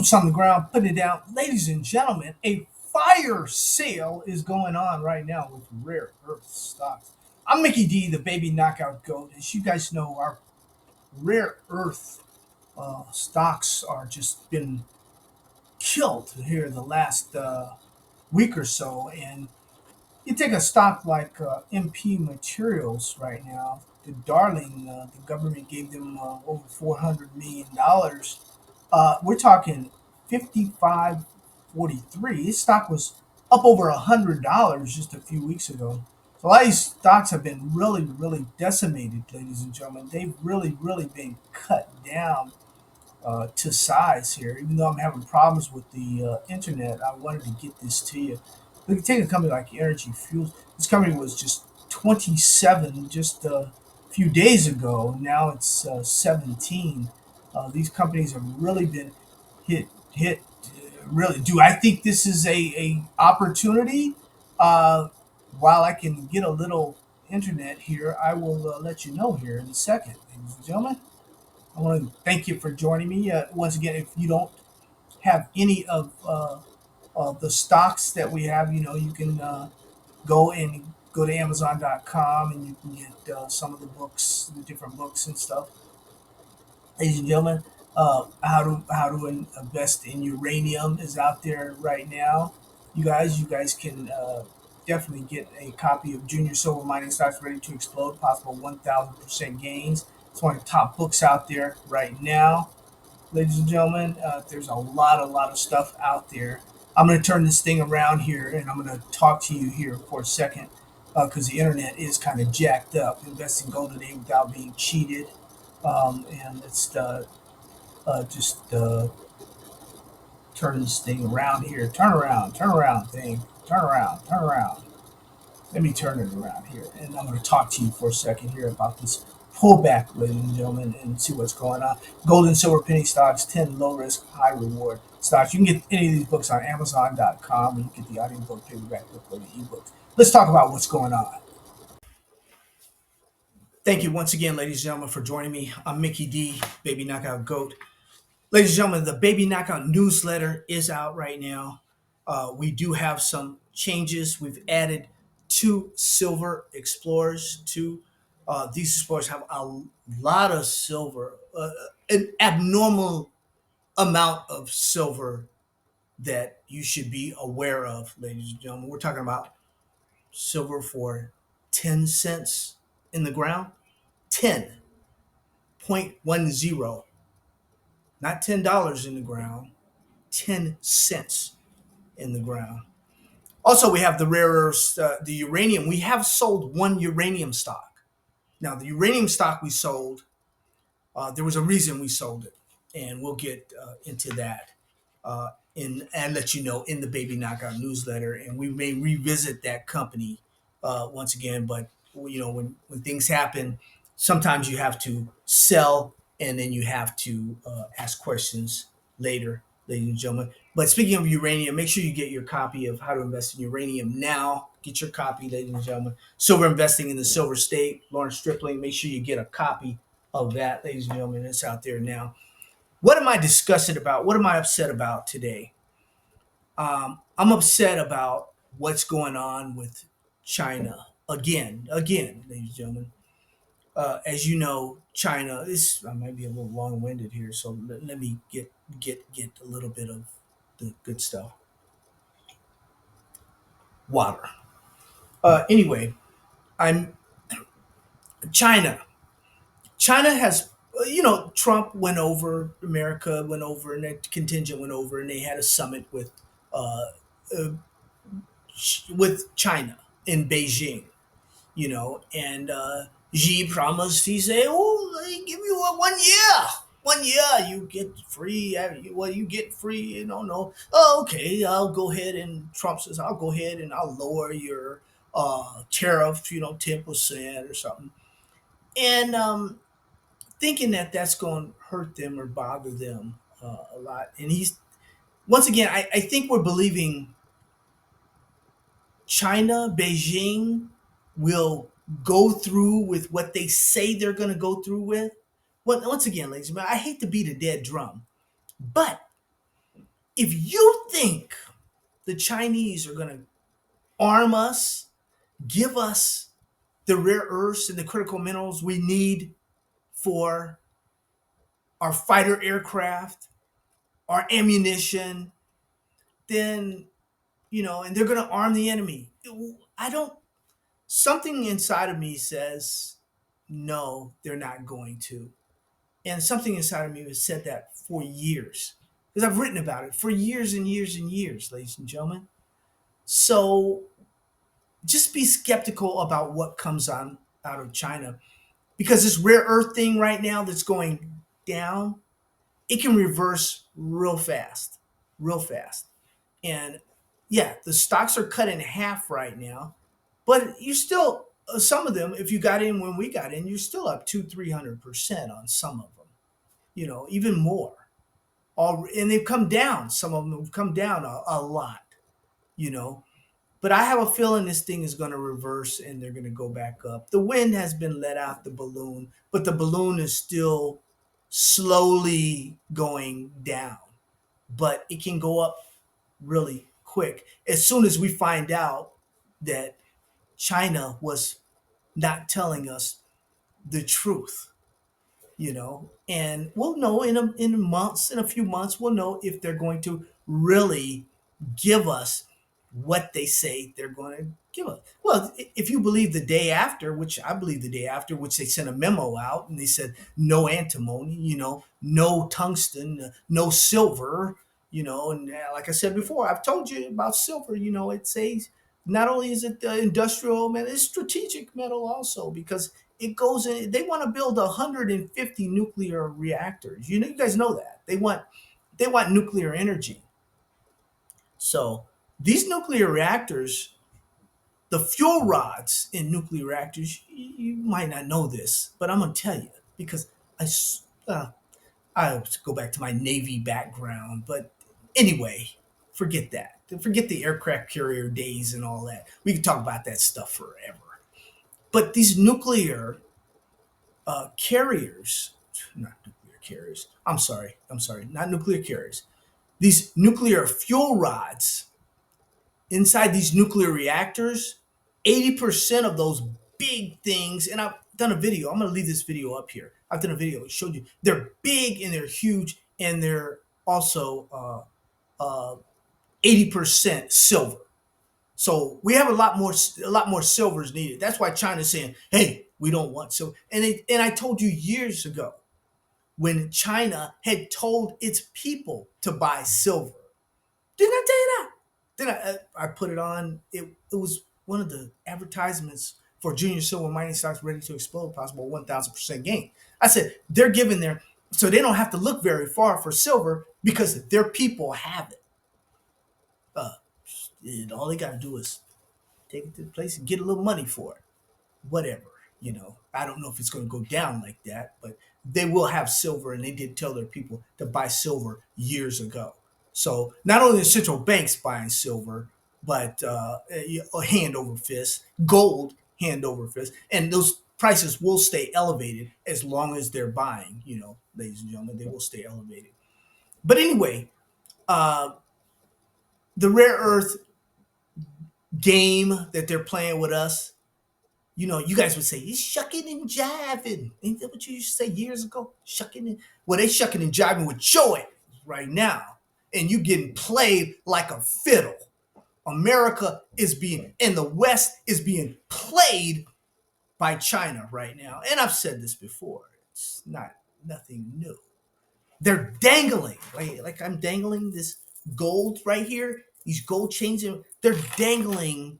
boots on the ground, putting it down. Ladies and gentlemen, a fire sale is going on right now with rare earth stocks. I'm Mickey Dee, the baby knockout goat. As you guys know, our rare earth stocks are just been killed here the last week or so. And you take a stock like MP Materials right now, the darling, the government gave them over $400 million. We're talking 55.43. This stock was up over $100 just a few weeks ago. So a lot of these stocks have been really, really decimated, ladies and gentlemen. They've really, really been cut down to size here. Even though I'm having problems with the internet, I wanted to get this to you. We can take a company like Energy Fuels. This company was just 27 just a few days ago. Now it's 17. These companies have really been hit. Really, do I think this is a opportunity? Uh, while I can get a little internet here, I will let you know here in a second, ladies and gentlemen. I want to thank you for joining me once again. If you don't have any of the stocks that we have, you can go to Amazon.com and you can get some of the books, the different books and stuff. Ladies and gentlemen, how to invest in uranium is out there right now. You guys can definitely get a copy of Junior Silver Mining Stocks Ready to Explode, possible 1,000% gains. It's one of the top books out there right now, ladies and gentlemen. There's a lot of stuff out there. I'm going to turn this thing around here, and I'm going to talk to you here for a second because the internet is kind of jacked up. Invest in gold today without being cheated, and let's just turn this thing around here. Turn around, thing. Turn around. Let me turn it around here, and I'm going to talk to you for a second here about this pullback, ladies and gentlemen, and see what's going on. Gold and silver penny stocks, 10 low risk, high reward stocks. You can get any of these books on Amazon.com, and you get the audiobook, paperback book, or the ebooks. Let's talk about what's going on. Thank you once again, ladies and gentlemen, for joining me. I'm Mickey Dee, Baby Knockout Goat. Ladies and gentlemen, the Baby Knockout newsletter is out right now. We do have some changes. We've added two silver explorers. These explorers have a lot of silver, an abnormal amount of silver that you should be aware of, ladies and gentlemen. We're talking about silver for 10 cents in the ground, 10.10, not $10 in the ground, 10 cents in the ground. Also, we have the rare earths, the uranium. We have sold one uranium stock. Now, the uranium stock we sold, there was a reason we sold it, and we'll get into that and let you know in the Baby Knockout newsletter. And we may revisit that company once again, but when things happen, sometimes you have to sell, and then you have to ask questions later, ladies and gentlemen. But speaking of uranium, make sure you get your copy of How to Invest in Uranium now. Get your copy, ladies and gentlemen. Silver Investing in the Silver State, Lawrence Stripling. Make sure you get a copy of that, ladies and gentlemen. It's out there now. What am I discussing about? What am I upset about today? I'm upset about what's going on with China again, ladies and gentlemen. As you know, China. This I might be a little long-winded here, so let me get a little bit of the good stuff. Water. Anyway, I'm China. China has, Trump went over, America went over, and that contingent went over, and they had a summit uh, uh, with China in Beijing. And Xi promised. He said, "Oh, I give you a 1 year. 1 year, you get free. Well, you get free. No. Oh, okay, I'll go ahead." And Trump says, "I'll go ahead and I'll lower your tariff, 10% or something." And thinking that that's going to hurt them or bother them a lot. And he's once again, I think we're believing China, Beijing will go through with what they say they're going to go through with. Well, once again, ladies and gentlemen, I hate to beat a dead drum, but If you think the Chinese are going to arm us, give us the rare earths and the critical minerals we need for our fighter aircraft, our ammunition, then, and they're going to arm the enemy. I don't, something inside of me says, no, they're not going to. And something inside of me has said that for years because I've written about it for years and years and years, ladies and gentlemen. So just be skeptical about what comes on out of China because this rare earth thing right now that's going down, it can reverse real fast, real fast. And yeah, the stocks are cut in half right now, but you still some of them. If you got in when we got in, you're still up 200-300% on some of them. Even more. All and they've come down. Some of them have come down a lot. You know, but I have a feeling this thing is going to reverse and they're going to go back up. The wind has been let out the balloon, but the balloon is still slowly going down. But it can go up really quick as soon as we find out that China was not telling us the truth. And we'll know in a few months, we'll know if they're going to really give us what they say they're going to give us. Well, if you believe the day after, which I believe the day after, which they sent a memo out and they said no antimony, no tungsten, no silver, and like I said before, I've told you about silver. It says not only is it the industrial metal, it's strategic metal also because it goes in. They want to build 150 nuclear reactors. You guys know that they want nuclear energy. So these nuclear reactors, the fuel rods in nuclear reactors, you might not know this, but I'm gonna tell you because uh, I go back to my Navy background. But anyway, forget that. Forget the aircraft carrier days and all that. We can talk about that stuff forever. But these nuclear carriers, not nuclear carriers. I'm sorry, not nuclear carriers. These nuclear fuel rods inside these nuclear reactors, 80% of those big things, and I've done a video. I'm going to leave this video up here. I've done a video that showed you they're big and they're huge and they're also 80% silver. So we have a lot more silver is needed. That's why China's saying, "Hey, we don't want silver." And I told you years ago when China had told its people to buy silver. Didn't I tell you that? Then I put it on. It was one of the advertisements for junior silver mining stocks ready to explode, possible 1,000% gain. I said they're giving their so they don't have to look very far for silver because their people have it. Uh, and all they got to do is take it to the place and get a little money for it. Whatever. I don't know if it's going to go down like that, but they will have silver, and they did tell their people to buy silver years ago. So not only the central banks buying silver, but hand over fist, gold hand over fist, and those prices will stay elevated as long as they're buying. Ladies and gentlemen, they will stay elevated. But anyway, uh, the rare earth game that they're playing with us, you guys would say he's shucking and jiving. Ain't that what you used to say years ago? Shucking and well, they shucking and jiving with joy right now, and you getting played like a fiddle. America is being, and the West is being played by China right now. And I've said this before. It's not nothing new. They're dangling, like I'm dangling this gold right here. These gold chains, they're dangling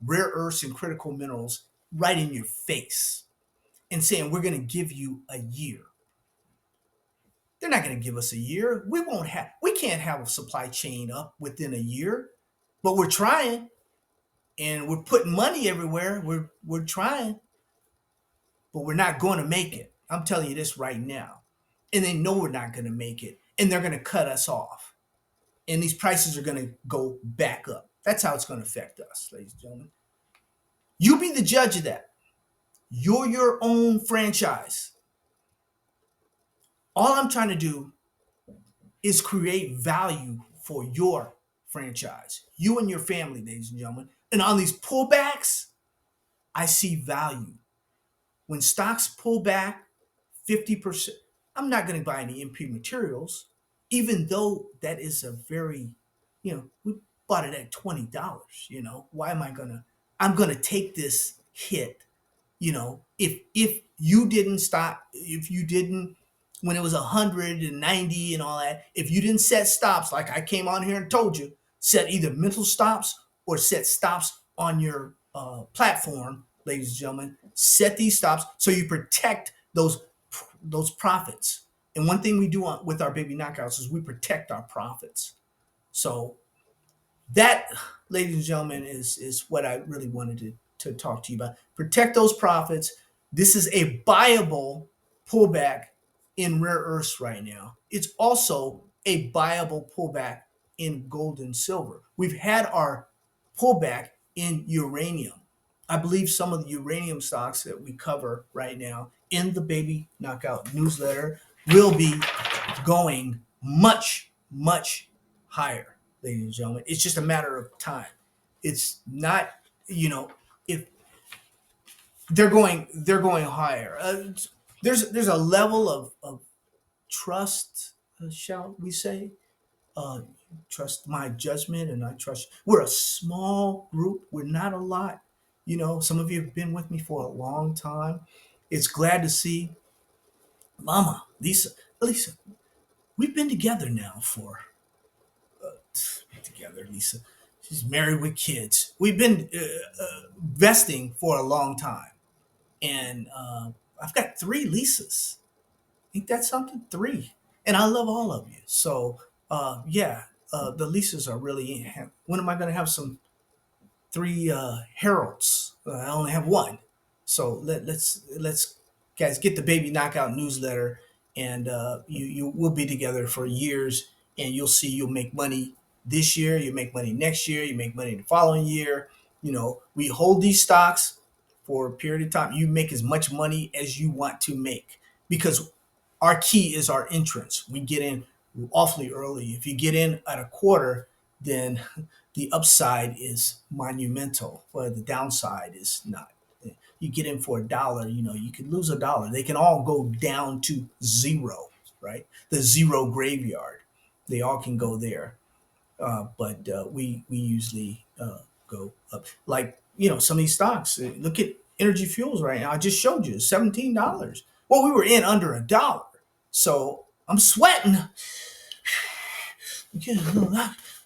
rare earths and critical minerals right in your face and saying we're going to give you a year. They're not going to give us a year. We can't have a supply chain up within a year, but we're trying and we're putting money everywhere. We're trying, but we're not going to make it. I'm telling you this right now. And they know we're not going to make it and they're going to cut us off. And these prices are going to go back up. That's how it's going to affect us, ladies and gentlemen. You be the judge of that. You're your own franchise. All I'm trying to do is create value for your franchise, you and your family, ladies and gentlemen. And on these pullbacks, I see value. When stocks pull back 50%, I'm not going to buy any MP materials, even though that is a very, we bought it at $20. Why am I going to? I'm going to take this hit. If you didn't stop, if you didn't, when it was 190 and all that, if you didn't set stops, like I came on here and told you, set either mental stops or set stops on your platform, ladies and gentlemen. Set these stops so you protect those profits. And one thing we do with our baby knockouts is we protect our profits. So that, ladies and gentlemen, is what I really wanted to talk to you about. Protect those profits. This is a buyable pullback in rare earths right now. It's also a buyable pullback in gold and silver. We've had our pullback in uranium. I believe some of the uranium stocks that we cover right now in the Baby Knockout newsletter will be going much, much higher, ladies and gentlemen. It's just a matter of time. It's not, if they're going higher. There's a level of trust, shall we say? Uh, Trust my judgment, and I trust. We're a small group. We're not a lot. Some of you have been with me for a long time. It's glad to see Mama, Lisa. We've been together now for together, Lisa. She's married with kids. We've been vesting for a long time, and I've got three Lisas. Ain't that something? Three, and I love all of you. So yeah, the Lisas are really in. When am I going to have some three heralds? I only have one. So let's guys get the Baby Knockout newsletter, and you will be together for years, and you'll see you'll make money this year, you make money next year, you make money the following year. We hold these stocks for a period of time. You make as much money as you want to make, because our key is our entrance. We get in awfully early. If you get in at a quarter, then the upside is monumental, but the downside is not. You get in for $1, you can lose $1. They can all go down to zero, right? The zero graveyard. They all can go there. But we usually go up. Like, some of these stocks. Look at Energy Fuels right now. I just showed you $17. Well, we were in under $1. So I'm sweating.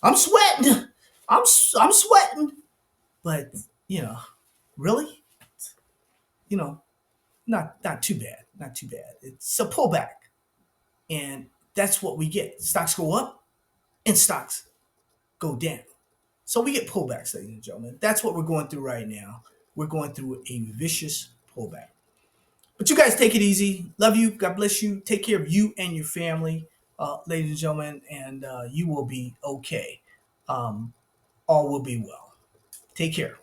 I'm sweating. I'm sweating. But, really, not too bad. Not too bad. It's a pullback. And that's what we get. Stocks go up and stocks go down. So we get pullbacks, ladies and gentlemen. That's what we're going through right now. We're going through a vicious pullback. But you guys take it easy. Love you. God bless you. Take care of you and your family, ladies and gentlemen, and you will be okay. All will be well. Take care.